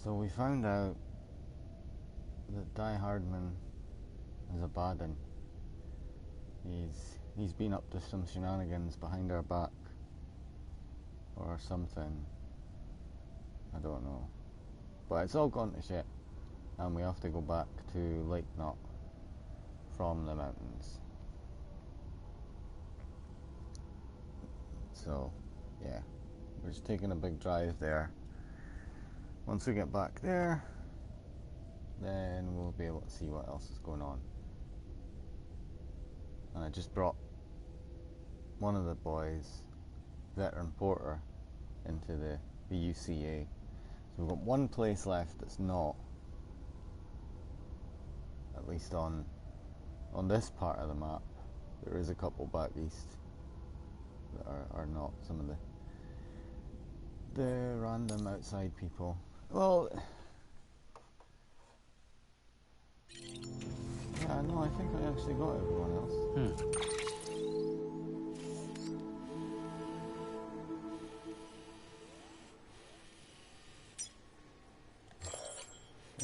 So we found out that Die Hardman is a bad one. He's been up to some shenanigans behind our back or something. I don't know. But it's all gone to shit, and we have to go back to Lake Knot from the mountains. So, yeah, we're just taking a big drive there. Once we get back there, then we'll be able to see what else is going on. And I just brought one of the boys, veteran Porter, into the UCA. So we've got one place left that's not, at least on this part of the map. There is a couple back east that are not some of the random outside people. Well, yeah, no, I think I actually got everyone else.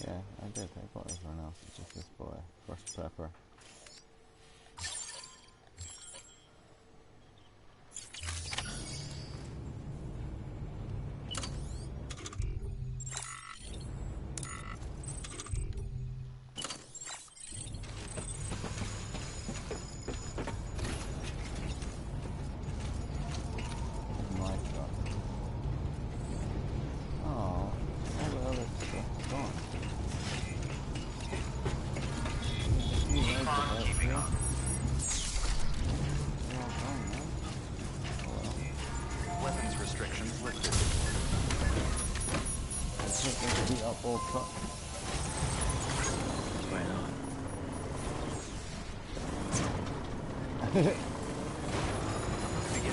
Yeah, I did. I got everyone else. It's just this boy, first prepper. Weapons restrictions lifted. Let's take this beat up old truck. Right on. Begin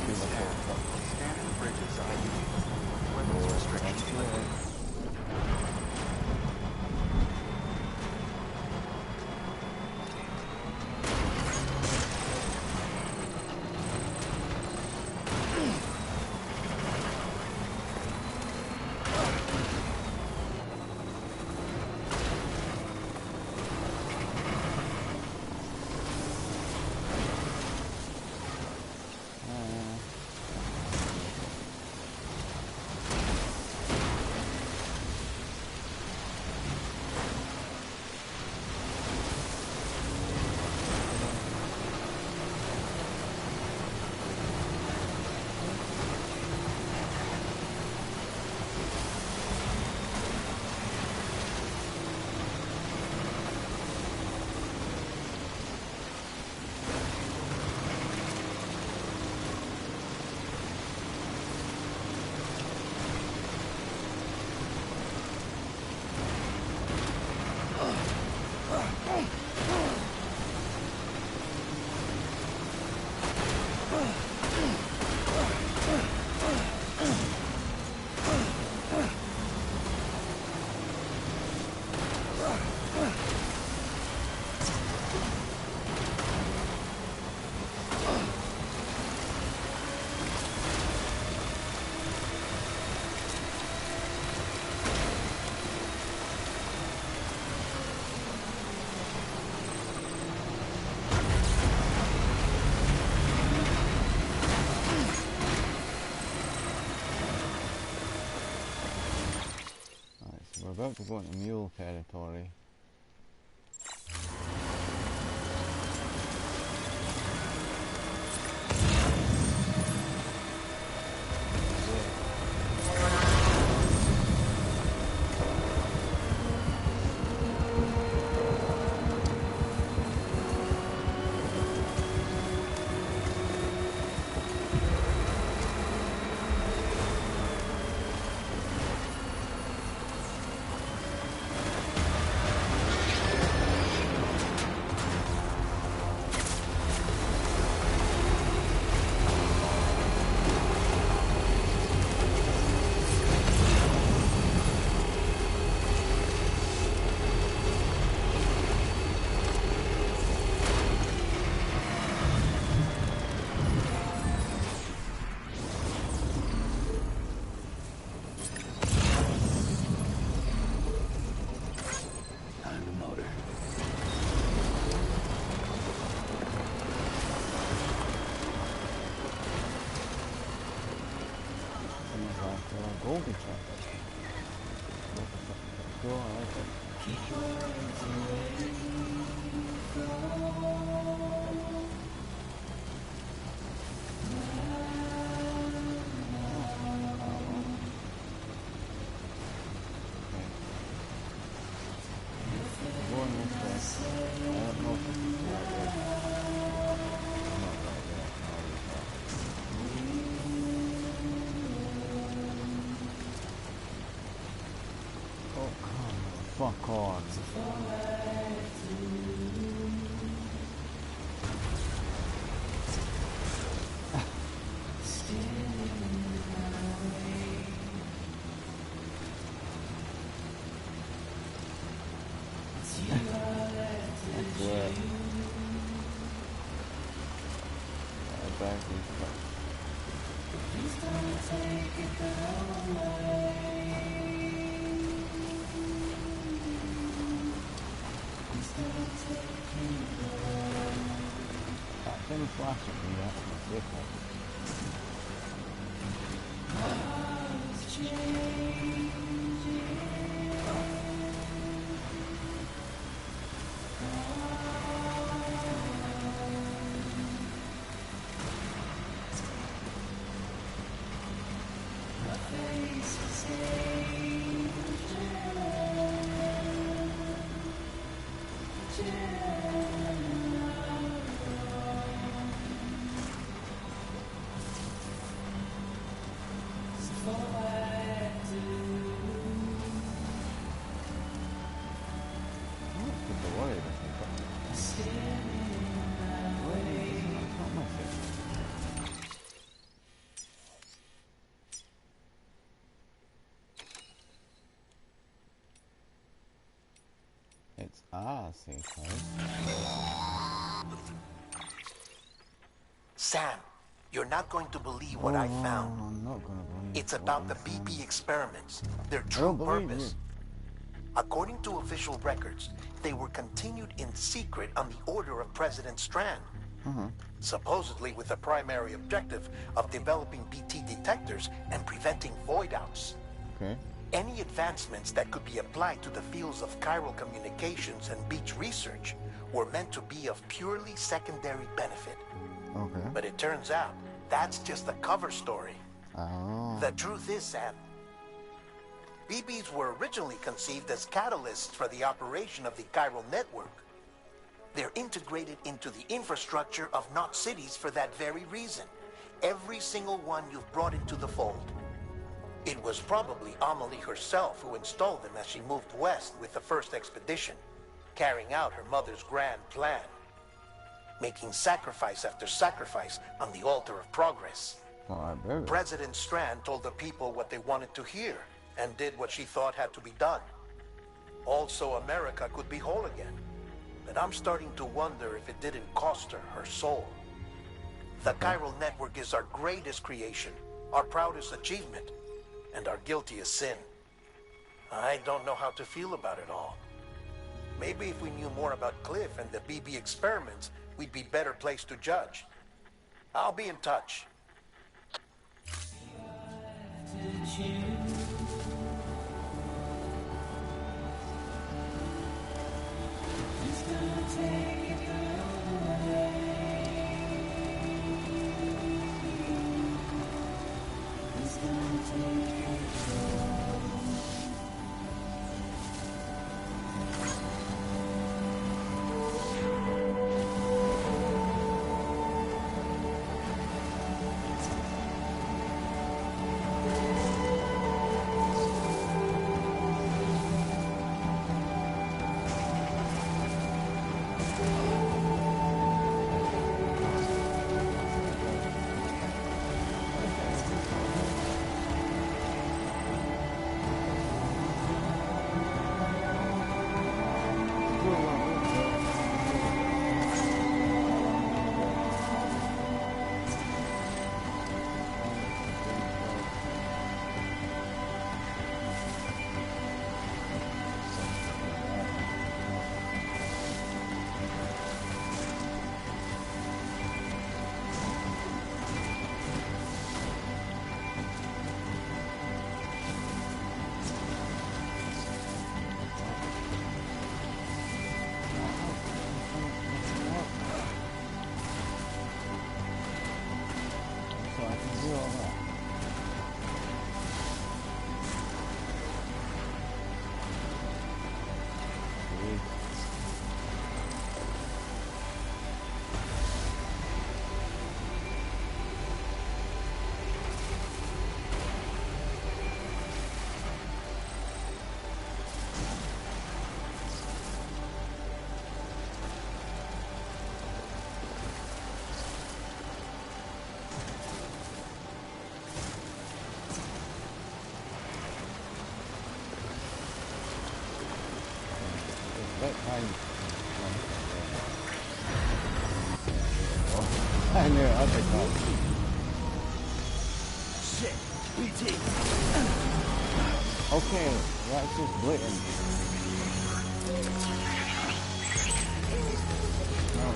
to scan. Scanning bridges ID. Weapons restrictions lifted. We're about to go into mule territory. Goldie truck. Cool, I like it. Going this way. I don't know if this is the right way. I'm not right there. Oh, come on. Fuck on. That's wet. Back is fuck. That thing flash at me, that's my vehicle. It's safe house. Sam, you're not going to believe what I found. I'm not gonna believe It's what about I the found. BP experiments, their I true don't believe purpose. you. According to official records, they were continued in secret on the order of President Strand. Supposedly with the primary objective of developing BT detectors and preventing void-outs. Okay. Any advancements that could be applied to the fields of chiral communications and beach research were meant to be of purely secondary benefit. Okay. But it turns out, that's just the cover story. Oh. The truth is, Sam, BBs were originally conceived as catalysts for the operation of the chiral network. They're integrated into the infrastructure of Knot cities for that very reason. Every single one you've brought into the fold. It was probably Amelie herself who installed them as she moved west with the first expedition, carrying out her mother's grand plan, making sacrifice after sacrifice on the altar of progress. Well, I bet. President Strand told the people what they wanted to hear and did what she thought had to be done. Also, America could be whole again. But I'm starting to wonder if it didn't cost her her soul. The chiral network is our greatest creation, our proudest achievement, and our guiltiest sin. I don't know how to feel about it all. Maybe if we knew more about Cliff and the BB experiments, we'd be better placed to judge. I'll be in touch. bit time. I knew it, I'll take that. Shit! BT! Okay, that's just blatant. No.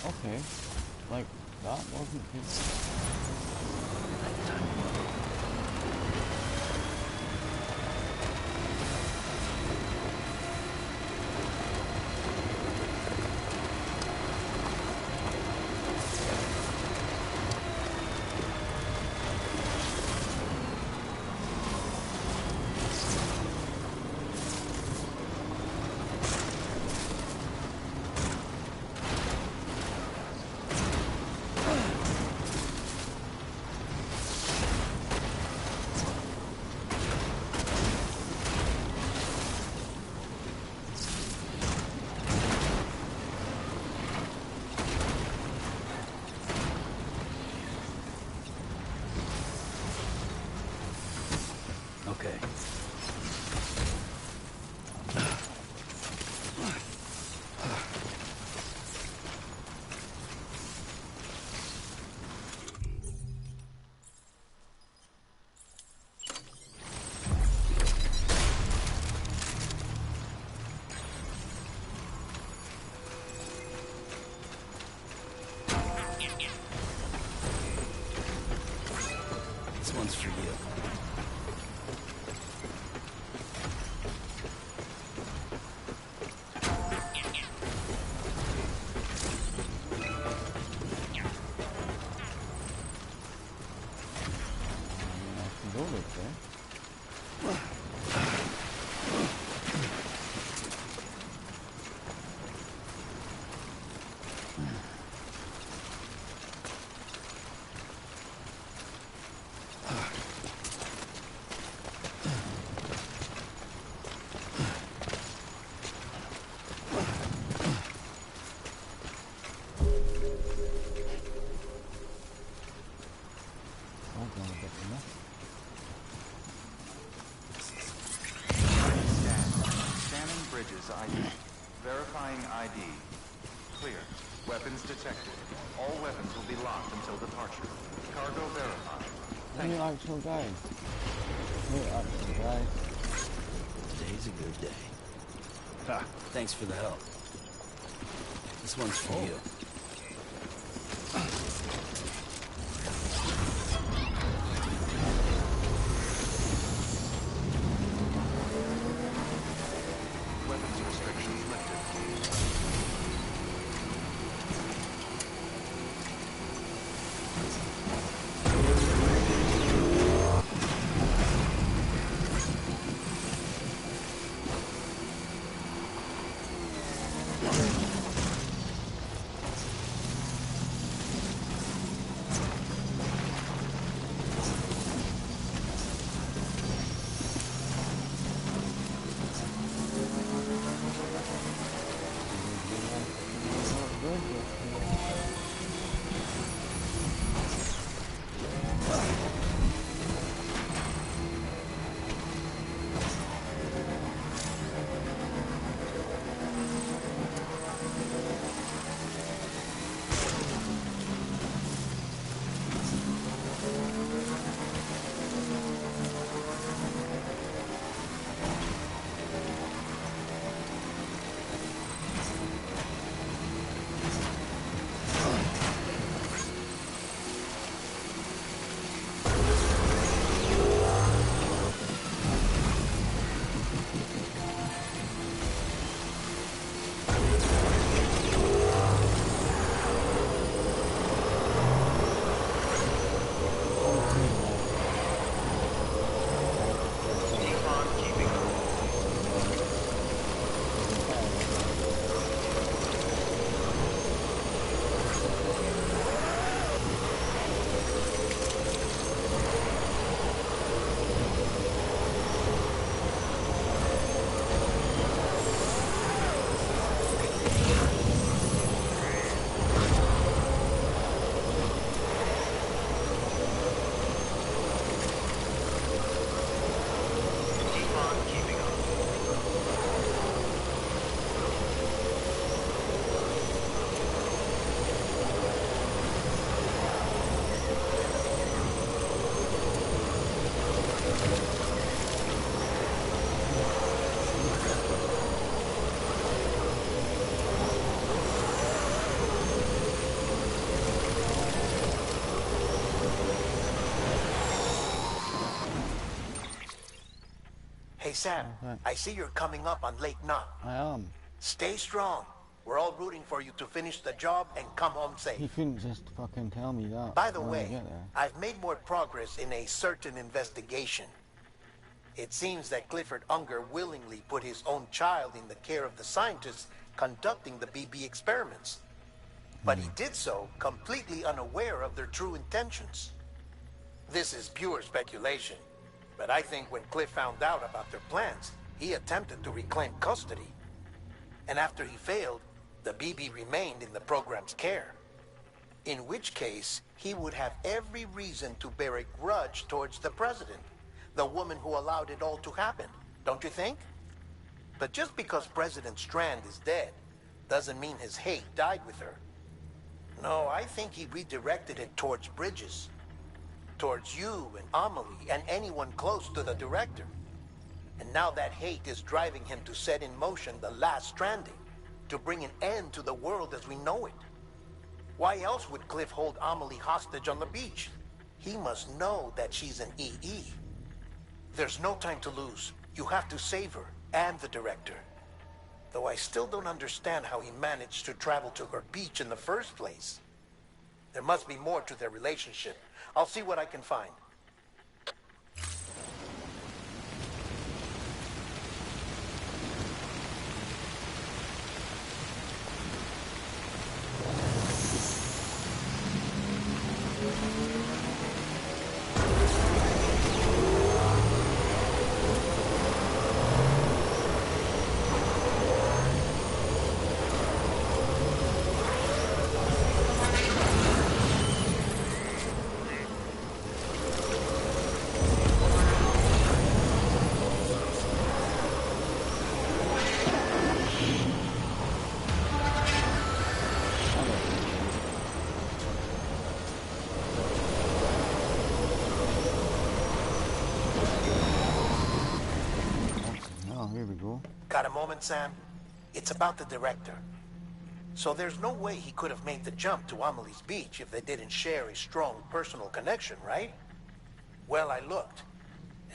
Okay, like, that wasn't good. Okay. This one's for you. Scanning bridges ID. Verifying ID. Clear. Weapons detected. All weapons will be locked until departure. Cargo verified. Any actual guys? No actual guys. Today's a good day. Ha, thanks for the help. This one's for you. Weapons restrictions lifted. Hey, Sam, Okay. I see you're coming up on Lake Knot. I am. Stay strong. We're all rooting for you to finish the job and come home safe. He couldn't just fucking tell me that. By the when I way, get there. I've made more progress in a certain investigation. It seems that Clifford Unger willingly put his own child in the care of the scientists conducting the BB experiments. But he did so completely unaware of their true intentions. This is pure speculation, but I think when Cliff found out about their plans, he attempted to reclaim custody. And after he failed, the BB remained in the program's care. In which case, he would have every reason to bear a grudge towards the president, the woman who allowed it all to happen, don't you think? But just because President Strand is dead, doesn't mean his hate died with her. No, I think he redirected it towards Bridges. Towards you and Amelie and anyone close to the director. And now that hate is driving him to set in motion the last Stranding, to bring an end to the world as we know it. Why else would Cliff hold Amelie hostage on the beach? He must know that she's an EE. There's no time to lose. You have to save her and the director. Though I still don't understand how he managed to travel to her beach in the first place. There must be more to their relationship. I'll see what I can find. Oh, here we go. Got a moment, Sam? It's about the director. So there's no way he could have made the jump to Amelie's beach if they didn't share a strong personal connection, right? Well, I looked,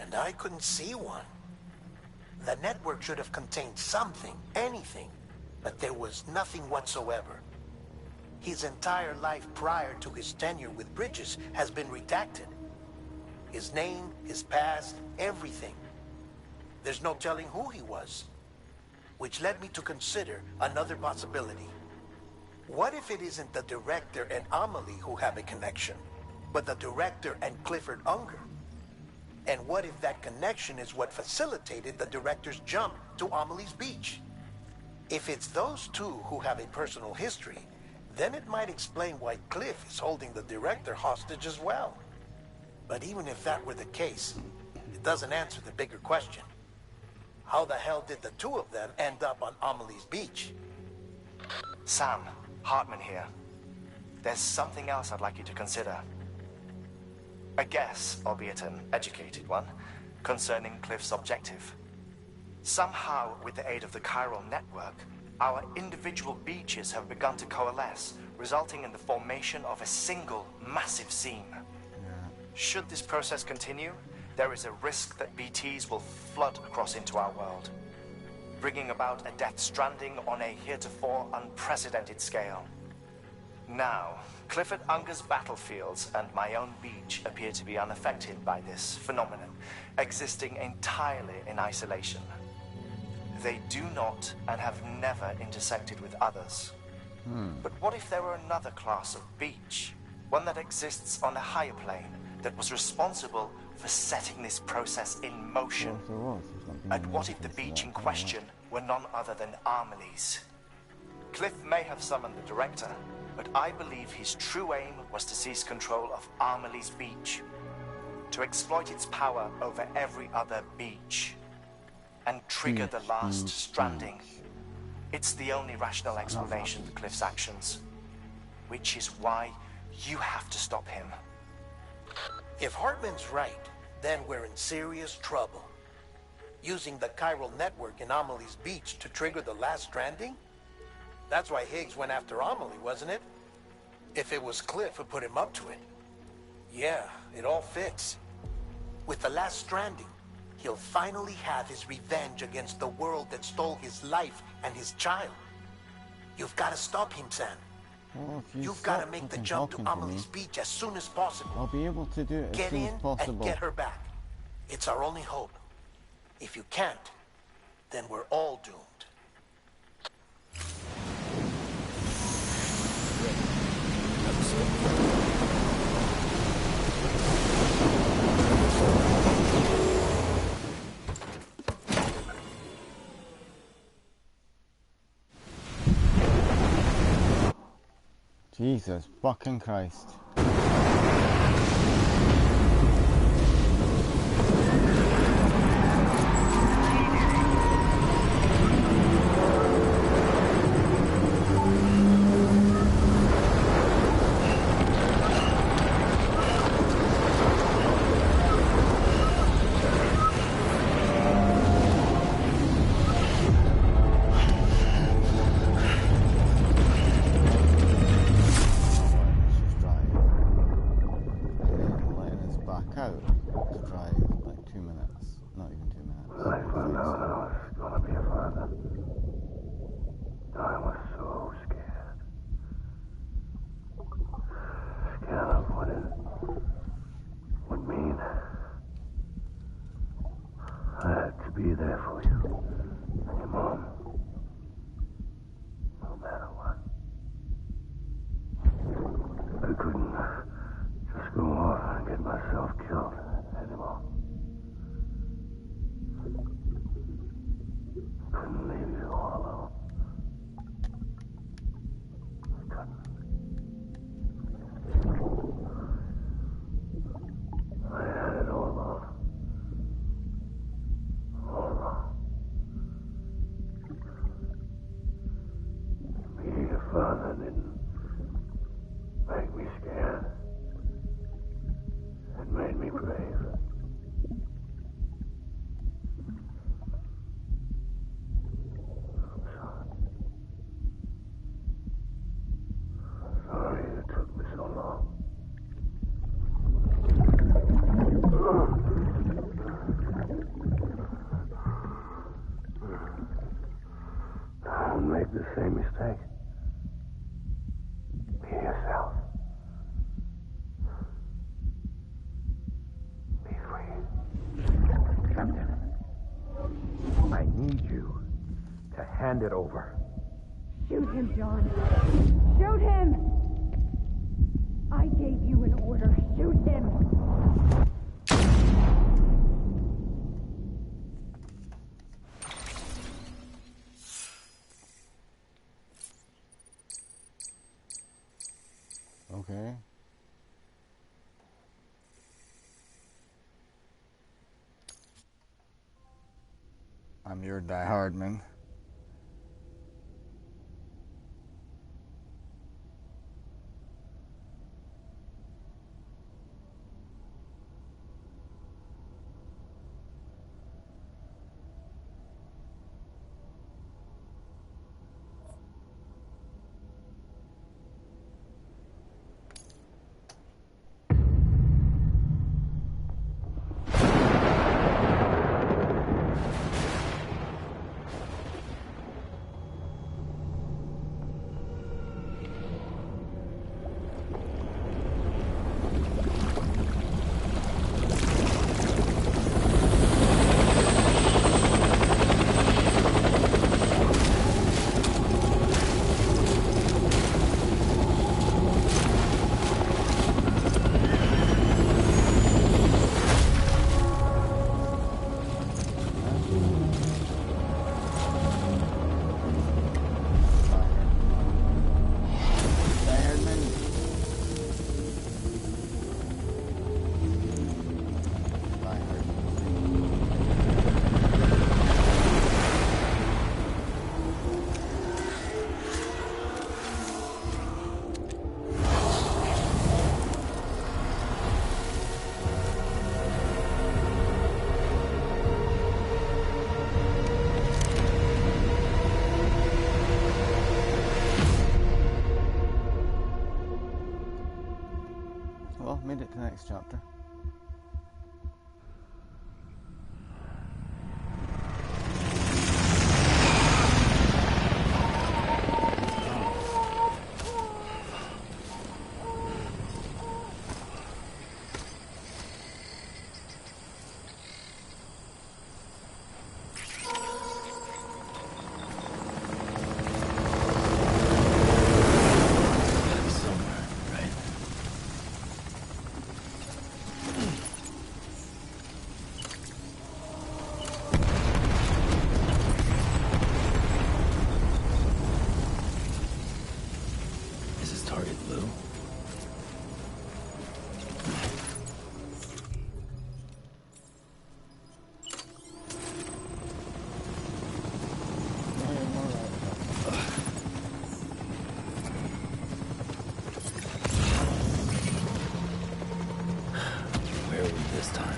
and I couldn't see one. The network should have contained something, anything, but there was nothing whatsoever. His entire life prior to his tenure with Bridges has been redacted. His name, his past, everything. There's no telling who he was. Which led me to consider another possibility. What if it isn't the director and Amelie who have a connection, but the director and Clifford Unger? And what if that connection is what facilitated the director's jump to Amelie's beach? If it's those two who have a personal history, then it might explain why Cliff is holding the director hostage as well. But even if that were the case, it doesn't answer the bigger question. How the hell did the two of them end up on Amelie's beach? Sam, Hartman here. There's something else I'd like you to consider. A guess, albeit an educated one, concerning Cliff's objective. Somehow, with the aid of the chiral network, our individual beaches have begun to coalesce, resulting in the formation of a single massive seam. Should this process continue, there is a risk that BTs will flood across into our world, bringing about a death stranding on a heretofore unprecedented scale. Now, Clifford Unger's battlefields and my own beach appear to be unaffected by this phenomenon, existing entirely in isolation. They do not and have never intersected with others. But what if there were another class of beach, one that exists on a higher plane, that was responsible for setting this process in motion? Well, if there was, there's not been And any what if the evidence of beach that, in have question were none other than Amelie's? Cliff may have summoned the director, but I believe his true aim was to seize control of Amelie's beach, to exploit its power over every other beach, and trigger the last stranding. It's the only rational explanation for Cliff's actions, which is why you have to stop him. If Hartman's right, then we're in serious trouble. Using the chiral network in Amelie's beach to trigger the last stranding? That's why Higgs went after Amelie, wasn't it? If it was Cliff who put him up to it. Yeah, it all fits. With the last stranding, he'll finally have his revenge against the world that stole his life and his child. You've got to stop him, Sam. Well, if you You've got to stop make the fucking jump to talking Amelie's me, beach as soon as possible. I'll be able to do it as Get soon in as possible. and get her back. It's our only hope. If you can't, then we're all doomed. Jesus fucking Christ. Be there for you and your mom, no matter what. I couldn't just go off and get myself killed anymore. Couldn't leave you all alone. I couldn't. I had it all wrong. All wrong. Being a father didn't make me scared. It made me brave. I'm sorry. Sorry it took me so long. Don't make the same mistake. Be yourself. Be free. Captain, I need you to hand it over. Shoot him, John. Shoot him! I gave you an order. Shoot him! Okay. I'm your diehard man. Well, made it to the next chapter. Lou. Where are we this time?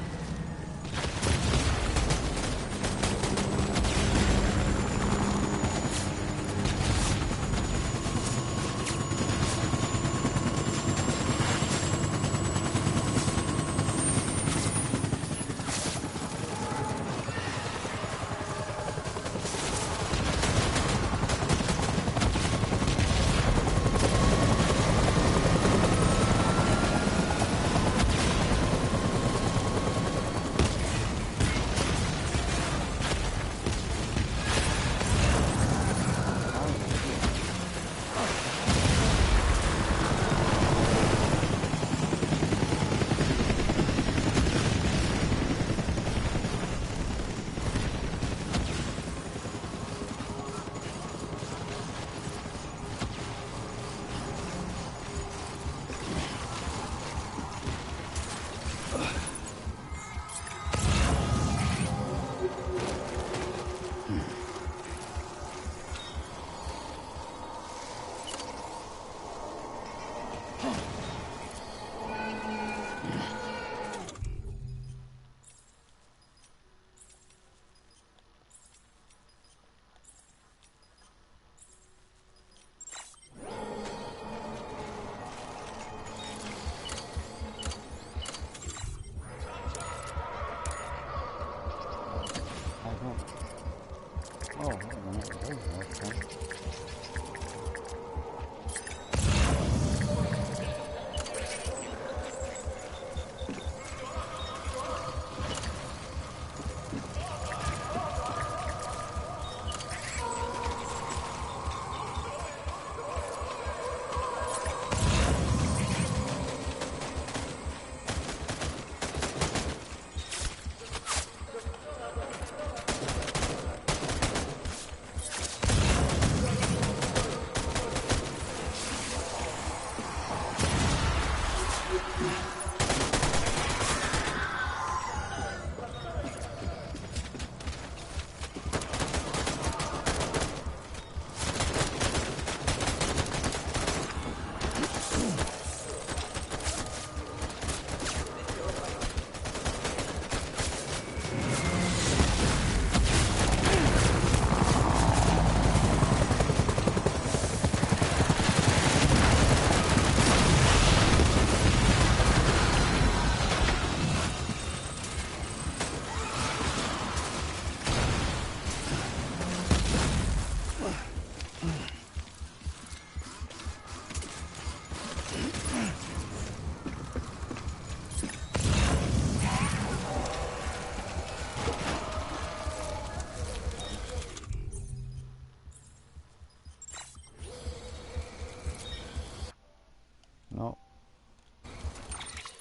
No.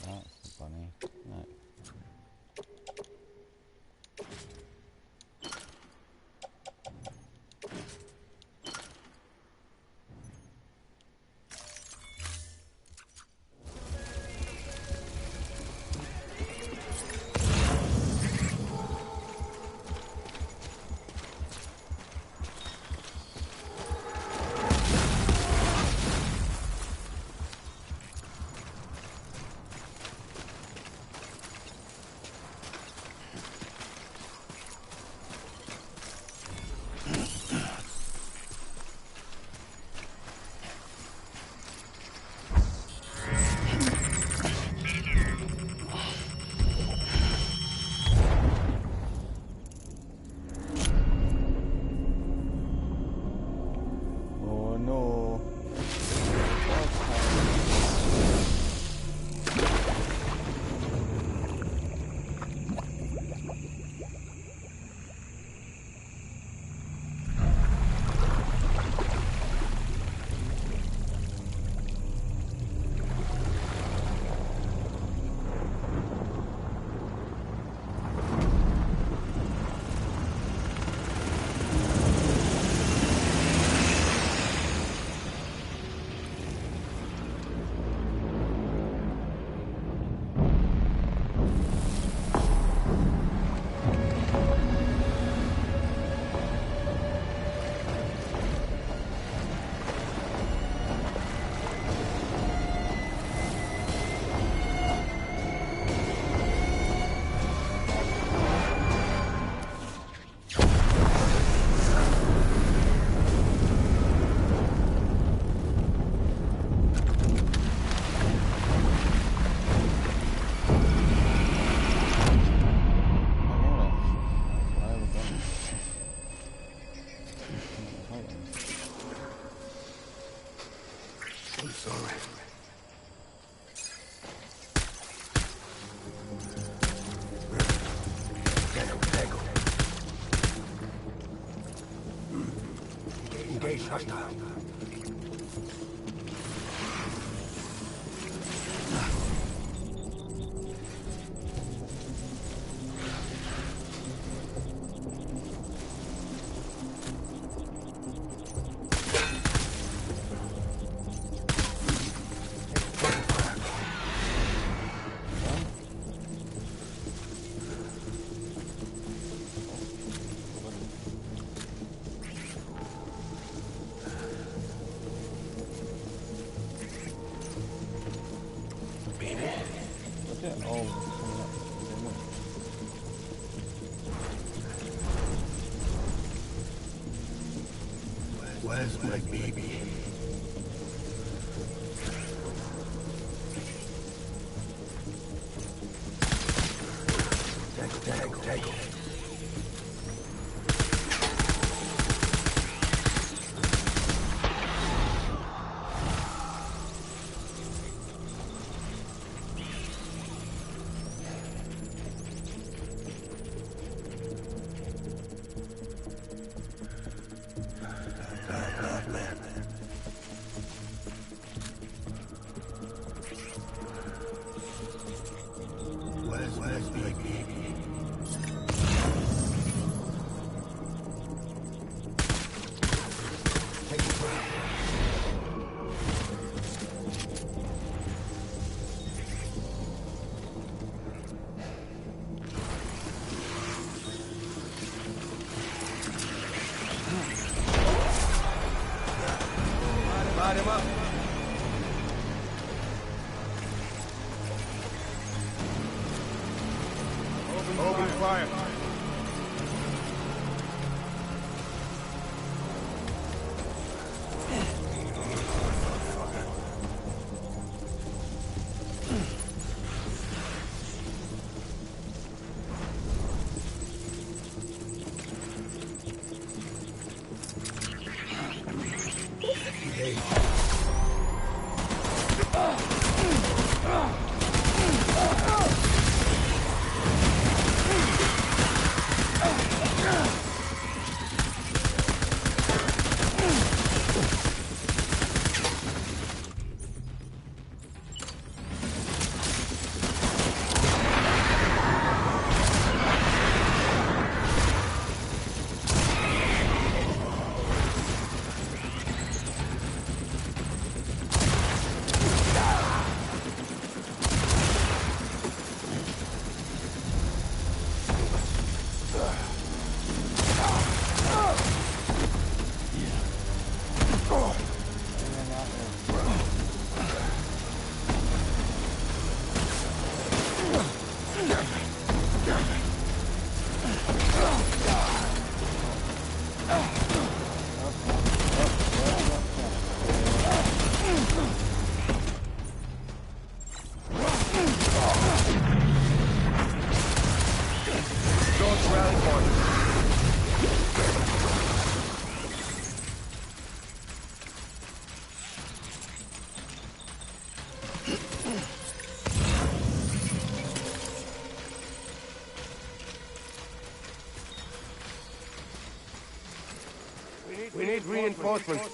That's funny. No. hostile. Look at all this coming up. Where's my baby? Tango. Where's my baby? Take a breath. Light him up. Open fire. We need reinforcements.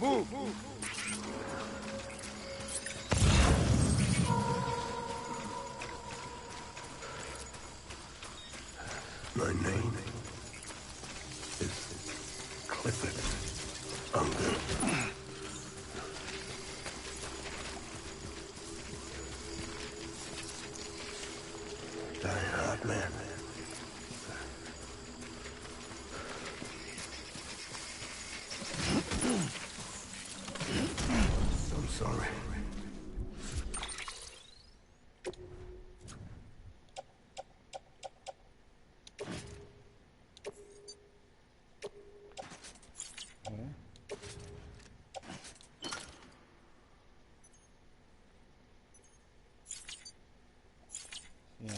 Move. My name is Clifford Unger. Die hard man. I'm sorry. Yeah,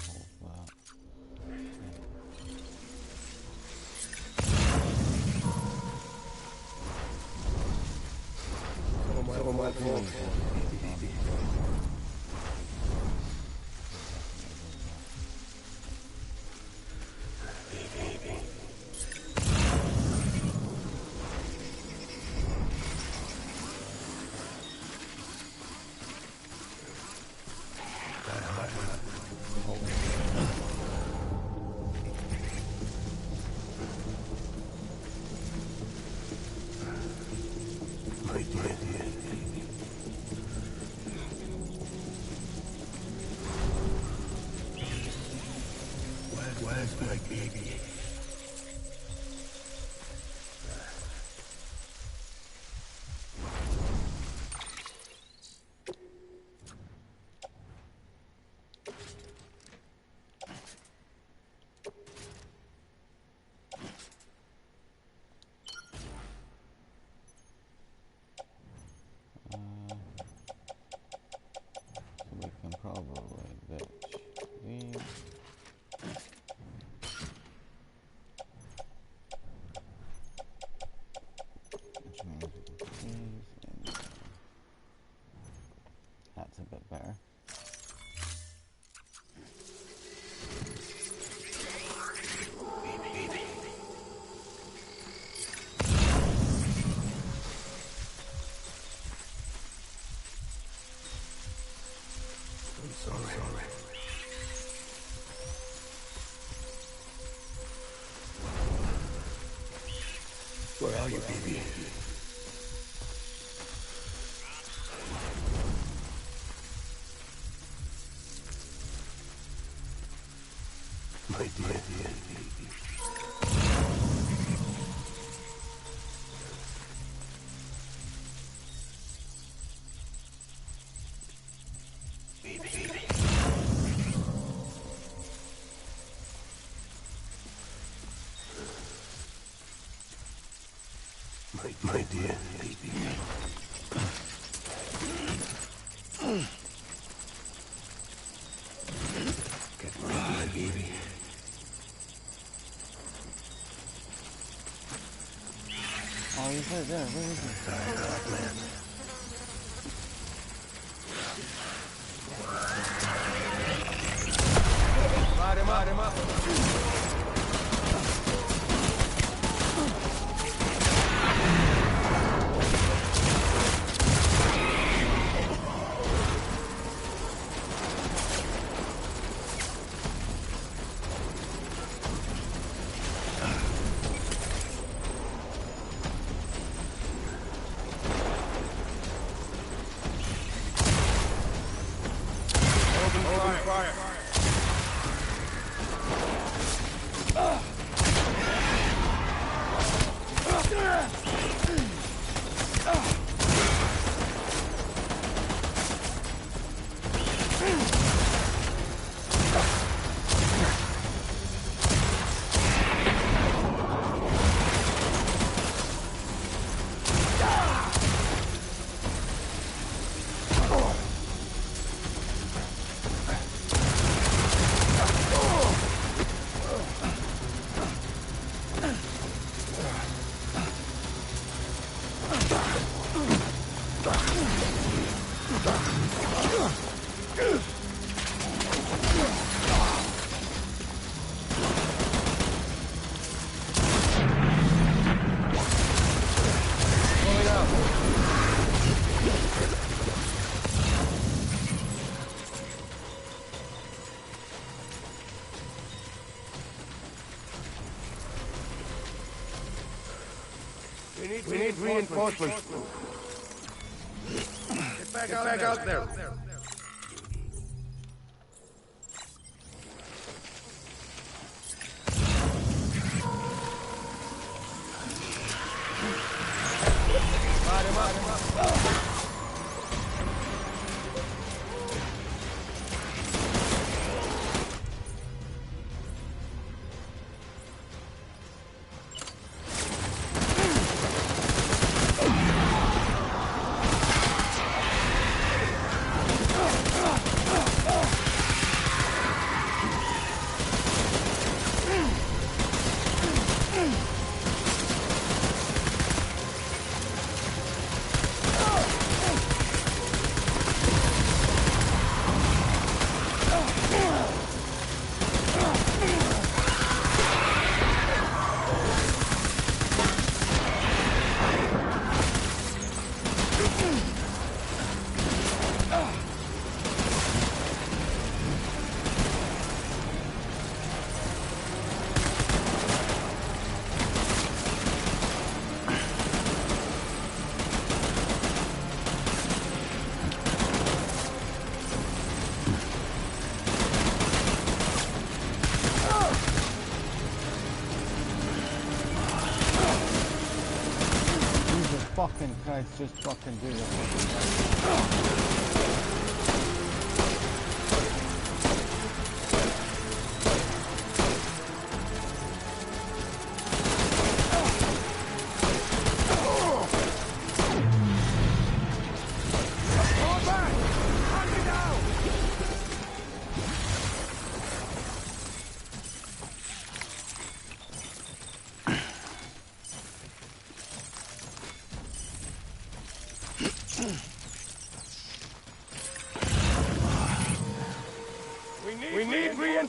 hold that. Some of my friends. Probably this. These. Which means we can put these in there. That's a bit better. Where are you, baby? My dear, baby. My dear baby. Get ready, my baby. Oh, he's right there. Where is he? Tired out, man. Light him up. We need reinforcements. Get back out there. Light him up. Fucking Christ, just fucking do it.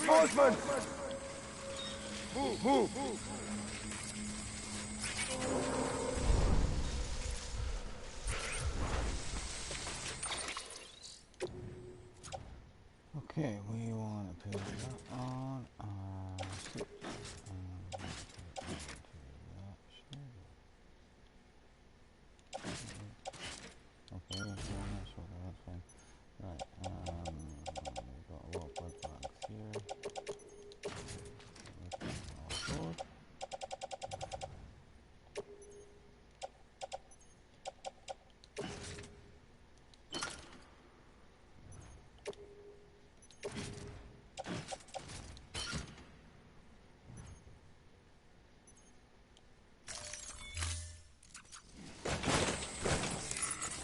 Reinforcements! Move! Okay, we want to put that on six. Okay, that's fine. Right, we've got a lot of blood bags here.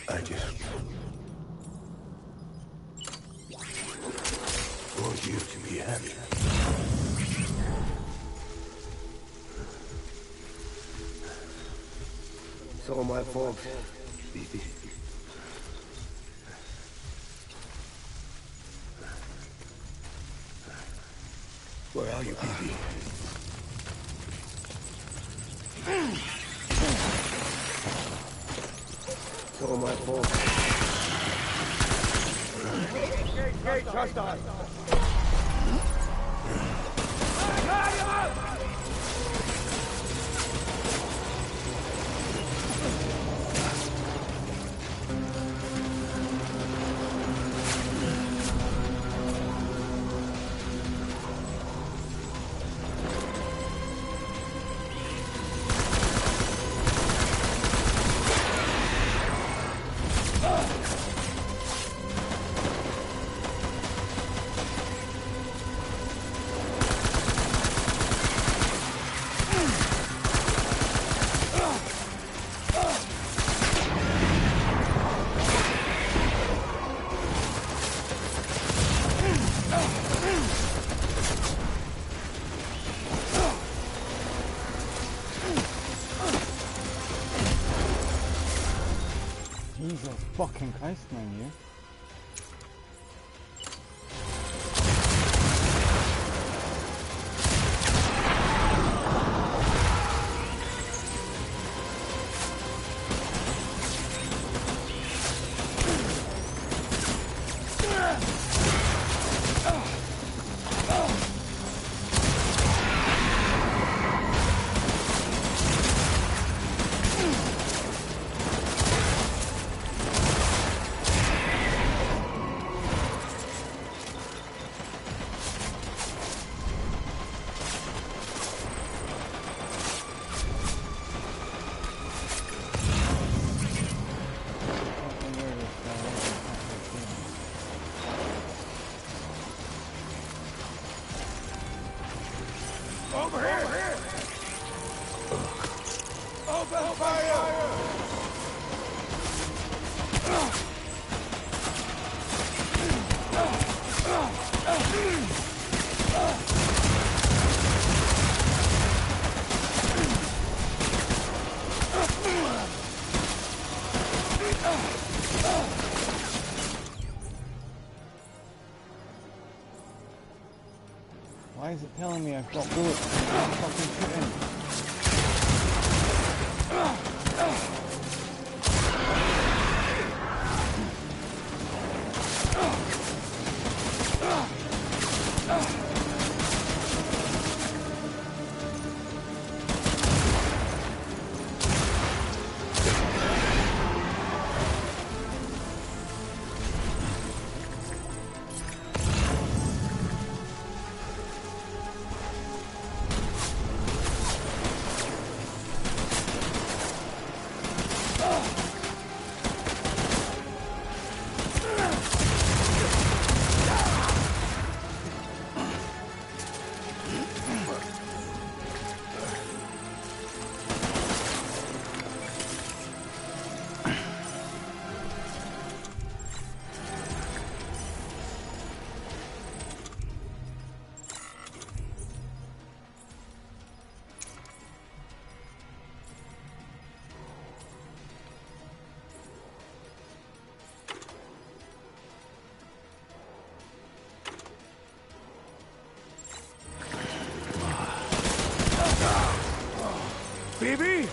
I just want you to be happy. It's all my fault. Baby. Where are you, baby? It's all my fault. Hey, trust us! Jesus fucking Christ, man, you. Over here! Open fire! Why is it telling me I've got bullets? I'm fucking shooting. BB!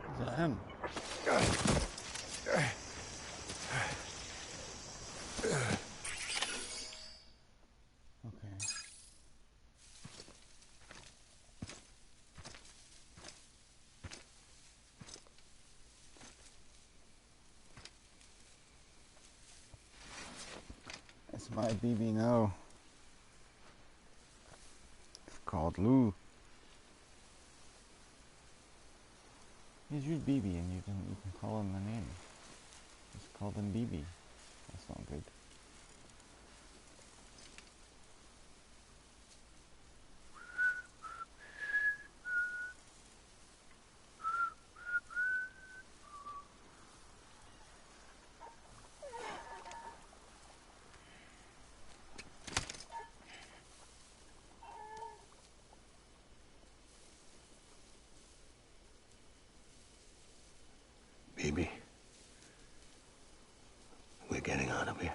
Is that him? Okay. It's my BB now. It's called Lou. He's your BB and you can call him the name. Just call him BB. That's not good. BB. We're getting out of here.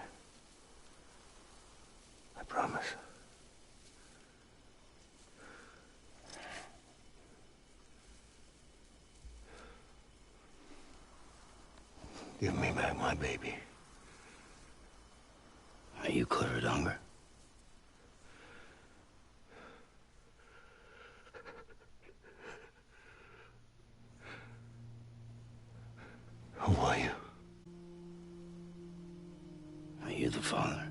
I promise. Give me back my baby. Are you clear of hunger? Who are you? Are you the father?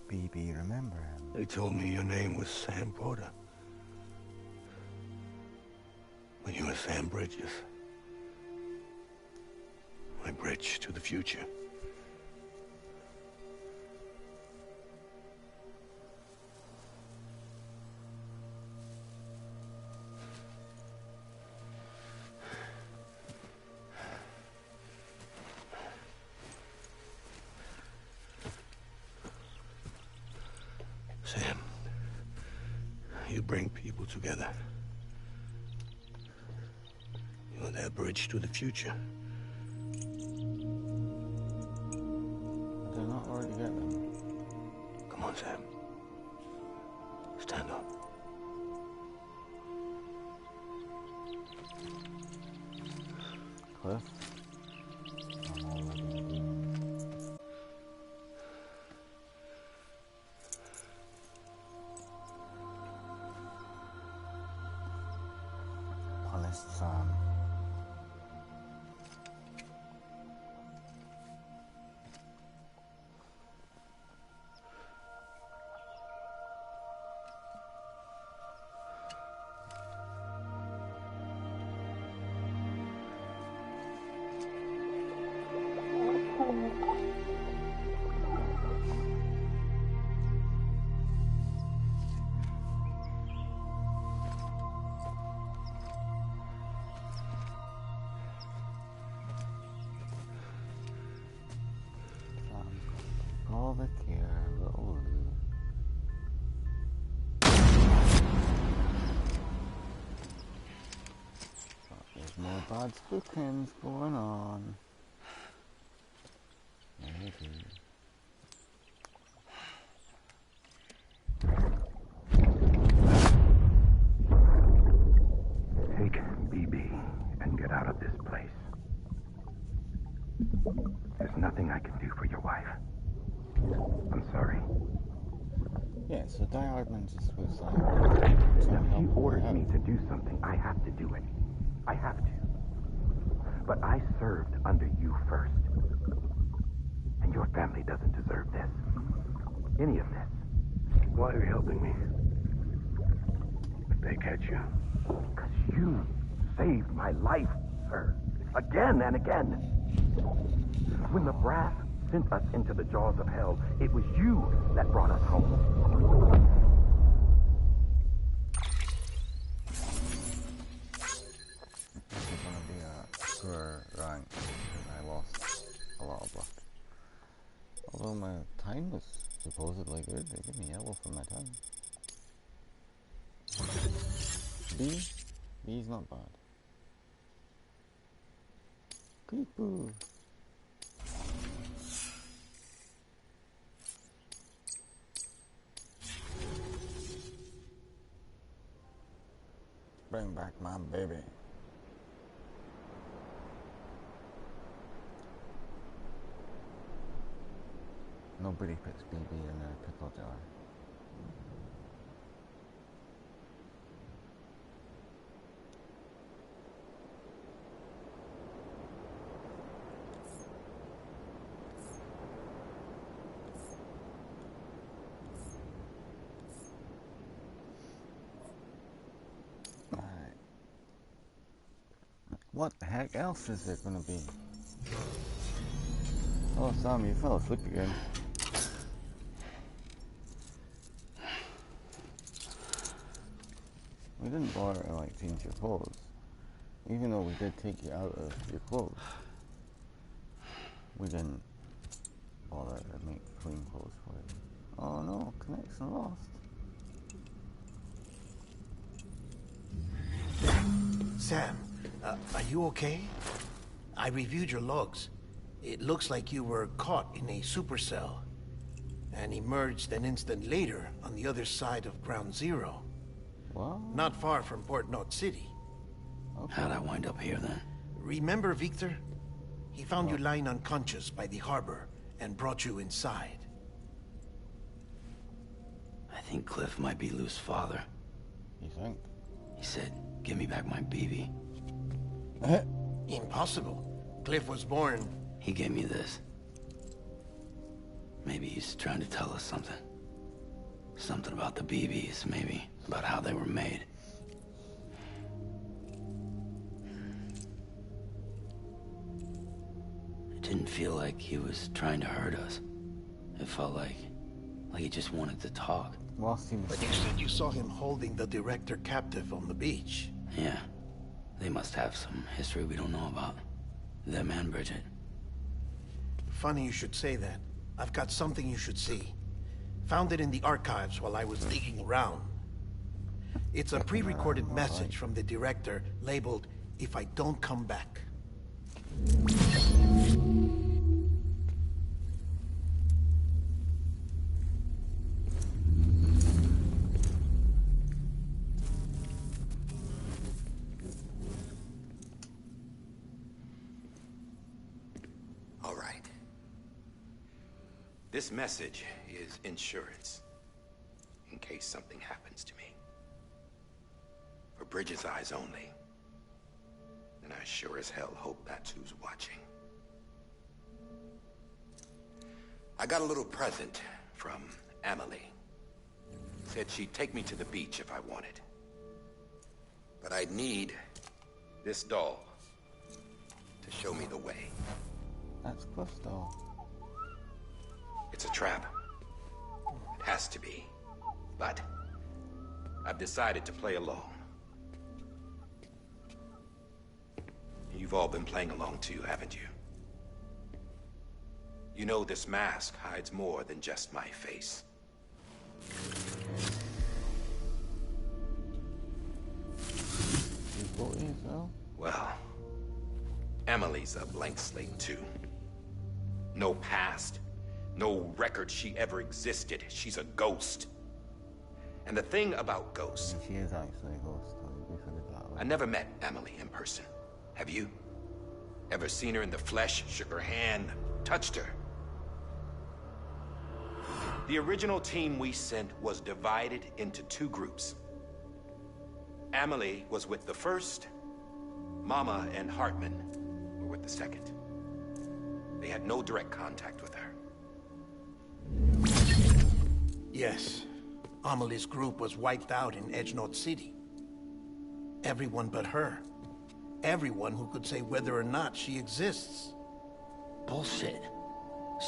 BB, remember him? They told me your name was Sam Porter. But you were Sam Bridges. My bridge to the future. Sam, you bring people together. You're their bridge to the future. Did I not already get them? Come on, Sam. Stand up. Cliff? I'm already agreeing. Honest Sam. All the care, little Lou. But there's more bad spookings going on. Maybe. Take BB and get out of this place. There's nothing I can do for your wife. I'm sorry. Yeah, so Die Hardman just was like, Now, if you ordered me to do something, I have to do it. I have to. But I served under you first. And your family doesn't deserve this. Any of this. Why are you helping me? they catch you? Because you saved my life, sir. Again and again. When the brass sent us into the jaws of hell, it was you that brought us home. This is gonna be a poor rank because I lost a lot of blood. Although my time was supposedly good, they gave me yellow for my time. B? B's not bad. Cuckoo. Bring back my baby. Nobody puts BB in a pickle jar. What the heck else is there gonna be? Oh, Sam, you fell asleep again. We didn't bother to like change your clothes, even though we did take you out of your clothes. We didn't bother to make clean clothes for you. Oh no, connection lost. Sam, are you okay? I reviewed your logs. It looks like you were caught in a supercell and emerged an instant later on the other side of Ground Zero. What? Not far from Port Knot City. Okay. How'd I wind up here then? Remember Victor? He found you lying unconscious by the harbor and brought you inside. I think Cliff might be Lou's father. You think? He said, give me back my BB. Impossible. Cliff was born... He gave me this. Maybe he's trying to tell us something. Something about the BBs, maybe. About how they were made. It didn't feel like he was trying to hurt us. It felt like he just wanted to talk. Whilst he was... But you said you saw him holding the director captive on the beach. Yeah. They must have some history we don't know about. Them and Bridget. Funny you should say that. I've got something you should see. Found it in the archives while I was digging around. It's a pre-recorded message from the director labeled, "If I don't come back." All right. This message is insurance, in case something happens to me. For Bridget's eyes only. And I sure as hell hope that's who's watching. I got a little present from Amelie. Said she'd take me to the beach if I wanted. But I'd need this doll to show me the way. That's Cliff's doll. It's a trap. It has to be. But I've decided to play along. You've all been playing along too, haven't you? You know this mask hides more than just my face. You vote yourself? Well, Emily's a blank slate too. No past, no record she ever existed. She's a ghost. And the thing about ghosts... She is actually a ghost, we figured that out. I never met Emily in person. Have you? Ever seen her in the flesh, shook her hand, touched her? The original team we sent was divided into two groups. Amelie was with the first. Mama and Hartman were with the second. They had no direct contact with her. Yes. Amelie's group was wiped out in Edge Knot City. Everyone but her. Everyone who could say whether or not she exists. Bullshit.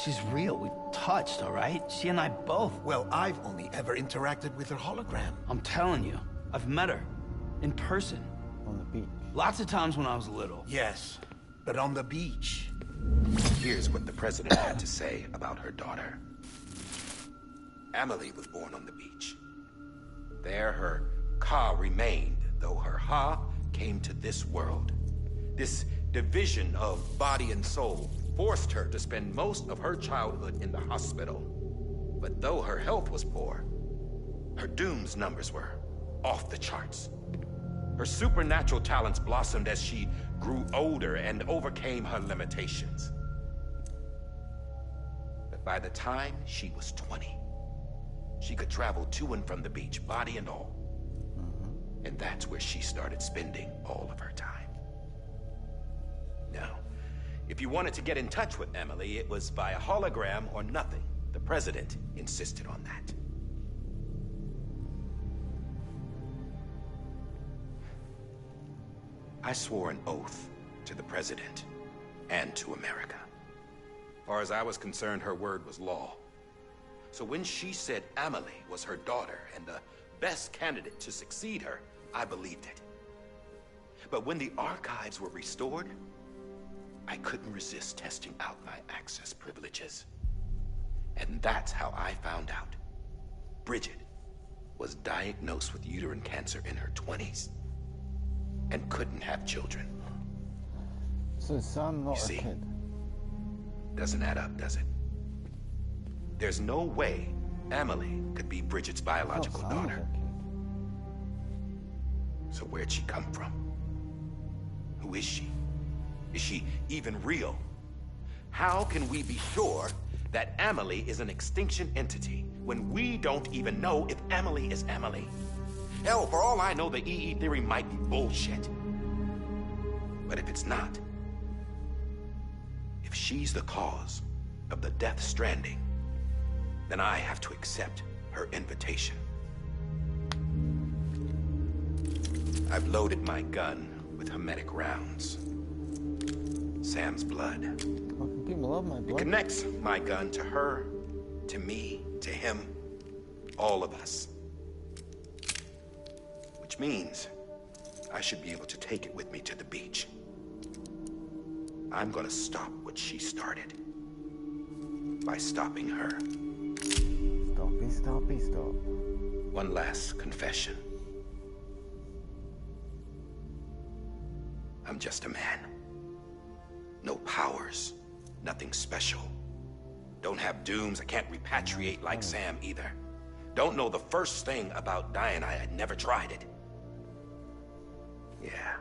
She's real. We've touched, all right? She and I both. Well, I've only ever interacted with her hologram. I'm telling you, I've met her. In person. On the beach. Lots of times when I was little. Yes, but on the beach. Here's what the president had to say about her daughter. Amelie was born on the beach. There her Ka remained, though her Ha came to this world. This division of body and soul forced her to spend most of her childhood in the hospital. But though her health was poor, her Doom's numbers were off the charts. Her supernatural talents blossomed as she grew older and overcame her limitations. But by the time she was 20, she could travel to and from the beach, body and all. And that's where she started spending all of her time. Now, if you wanted to get in touch with Emily, it was via hologram or nothing. The president insisted on that. I swore an oath to the president and to America. As far as I was concerned, her word was law. So when she said Amelie was her daughter and the best candidate to succeed her, I believed it. But when the archives were restored, I couldn't resist testing out my access privileges. And that's how I found out Bridget was diagnosed with uterine cancer in her 20s and couldn't have children. So is Sam not a kid? Doesn't add up, does it? There's no way Amelie could be Bridget's biological daughter. So where'd she come from? Who is she? Is she even real? How can we be sure that Amelie is an extinction entity when we don't even know if Amelie is Amelie? Hell, for all I know, the EE theory might be bullshit. But if it's not, if she's the cause of the death stranding, then I have to accept her invitation. I've loaded my gun with hermetic rounds. Sam's blood. People love my blood. It connects my gun to her, to me, to him, all of us. Which means I should be able to take it with me to the beach. I'm gonna stop what she started by stopping her. Stop. One last confession. I'm just a man. No powers, nothing special. Don't have dooms, I can't repatriate like Sam either. Don't know the first thing about dying, I had never tried it. Yeah.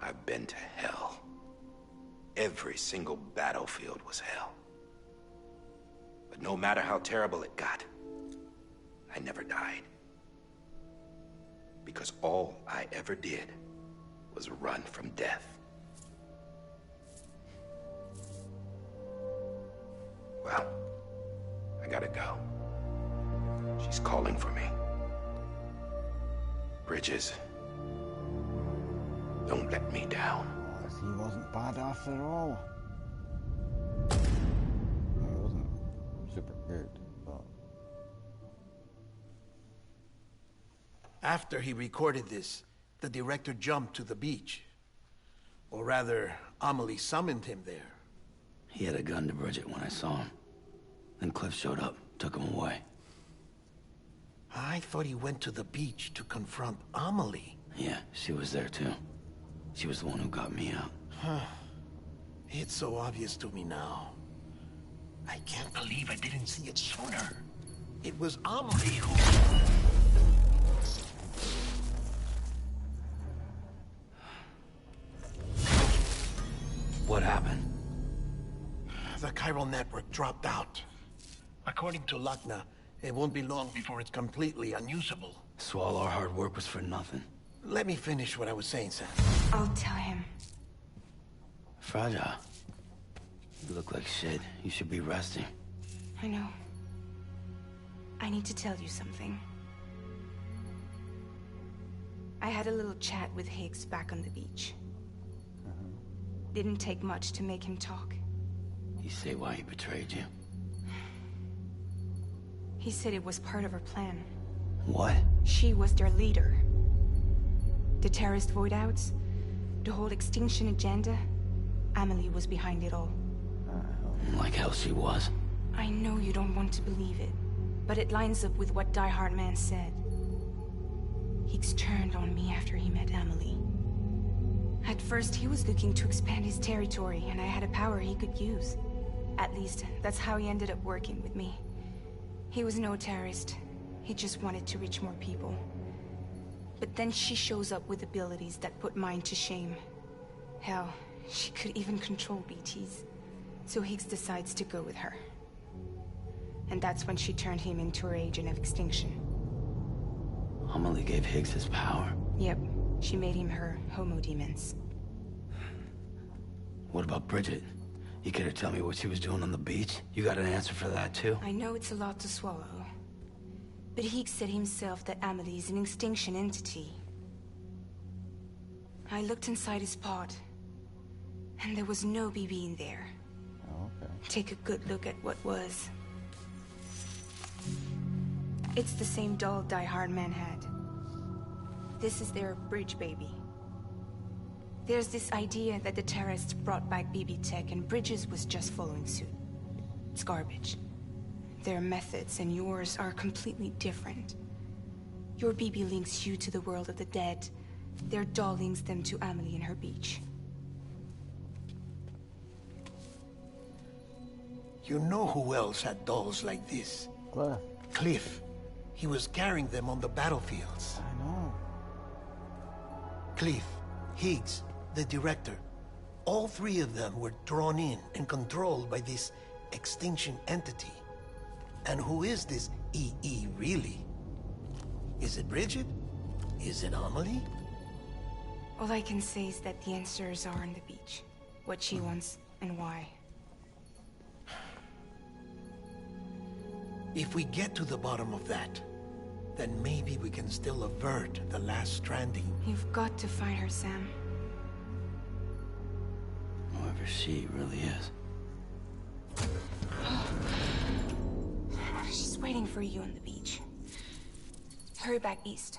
I've been to hell. Every single battlefield was hell. But no matter how terrible it got, I never died. Because all I ever did was run from death. Well, I gotta go. She's calling for me. Bridges, don't let me down. He wasn't bad after all. He wasn't super good, but... After he recorded this, the director jumped to the beach. Or rather, Amelie summoned him there. He had a gun to Bridget when I saw him. Then Cliff showed up, took him away. I thought he went to the beach to confront Amelie. Yeah, she was there too. She was the one who got me out. It's so obvious to me now. I can't believe I didn't see it sooner. It was Amelie who... What happened? The chiral network dropped out. According to Lakna, it won't be long before it's completely unusable. So all our hard work was for nothing. Let me finish what I was saying, Sam. I'll tell him. Fragile. You look like shit. You should be resting. I know. I need to tell you something. I had a little chat with Higgs back on the beach. Didn't take much to make him talk. You say why he betrayed you? He said it was part of her plan. What? She was their leader. The terrorist voidouts, the whole extinction agenda, Amelie was behind it all. Like how she was. I know you don't want to believe it, but it lines up with what Die Hard Man said. Higgs turned on me after he met Amelie. At first, he was looking to expand his territory, and I had a power he could use. At least, that's how he ended up working with me. He was no terrorist. He just wanted to reach more people. But then she shows up with abilities that put mine to shame. Hell, she could even control BTs. So Higgs decides to go with her. And that's when she turned him into her agent of extinction. Amelie gave Higgs his power? Yep. She made him her homo demons. What about Bridget? You care to tell me what she was doing on the beach? You got an answer for that, too? I know it's a lot to swallow. But Higgs said himself that Amelie is an extinction entity. I looked inside his pod, and there was no BB in there. Oh, okay. Take a good look at what was. It's the same doll Die Hard Man had. This is their bridge baby. There's this idea that the terrorists brought back BB tech and Bridges was just following suit. It's garbage. Their methods and yours are completely different. Your BB links you to the world of the dead. Their doll links them to Amelie and her beach. You know who else had dolls like this? Cliff. Cliff. He was carrying them on the battlefields. I know. Cliff, Higgs, the director. All three of them were drawn in and controlled by this extinction entity. And who is this EE really? Is it Bridget? Is it Amelie? All I can say is that the answers are on the beach. What she wants and why. If we get to the bottom of that, then maybe we can still avert the last stranding. You've got to find her, Sam. Whoever she really is. She's waiting for you on the beach. Hurry back east.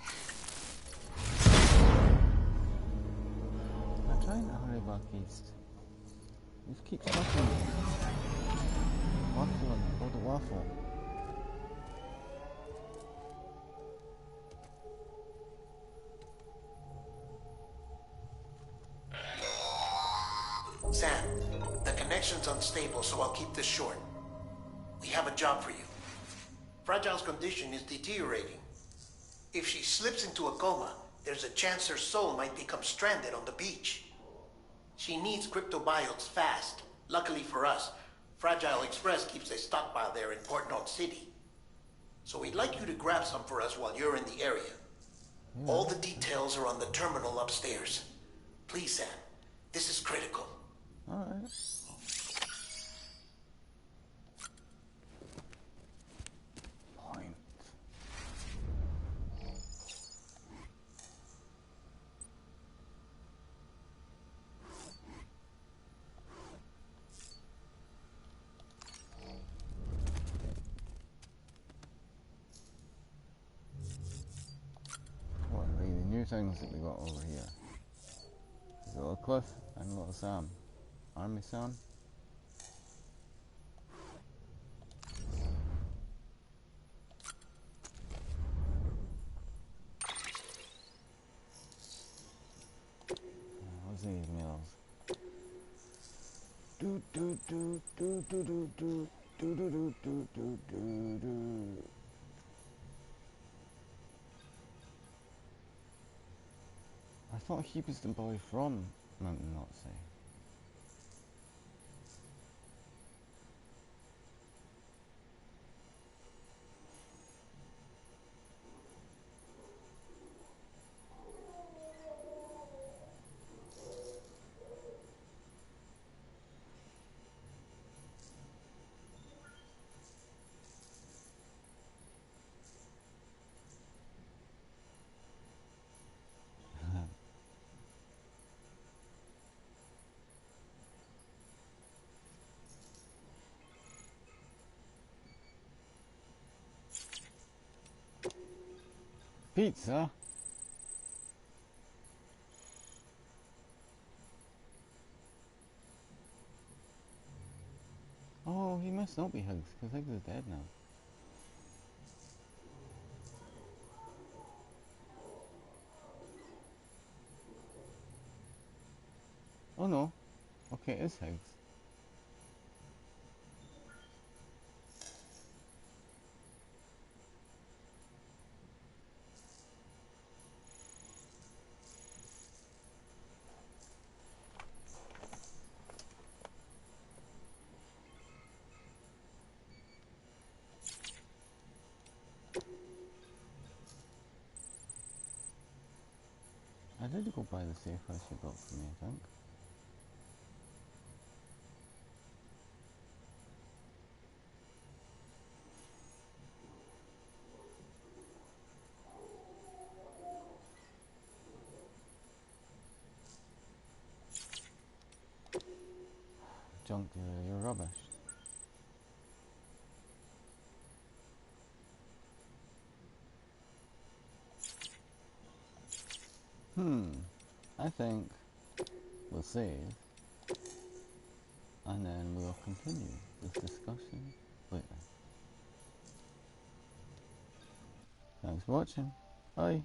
I'm trying to hurry back east. You just keep talking. Waffling, go to waffle. Sam, the connection's unstable, so I'll keep this short. We have a job for you. Fragile's condition is deteriorating. If she slips into a coma, there's a chance her soul might become stranded on the beach. She needs cryptobiotes fast. Luckily for us, Fragile Express keeps a stockpile there in Port North City. So we'd like you to grab some for us while you're in the area. All the details are on the terminal upstairs. Please, Sam, this is critical. Alright. Point. What are the new things that we got over here? There's a little Cliff and a little Sam. Army Sam. What's these meals? Do do do do do do do do do do do do do do. I thought he was the boy from Mountain Nazi. Pizza? Oh, he must not be Higgs, because Higgs is dead now. Oh no. Okay, it is Higgs. I did go by the safe house you got for me, I think. Junk, you're rubbish. I think we'll save and then we'll continue this discussion later. Thanks for watching. Bye.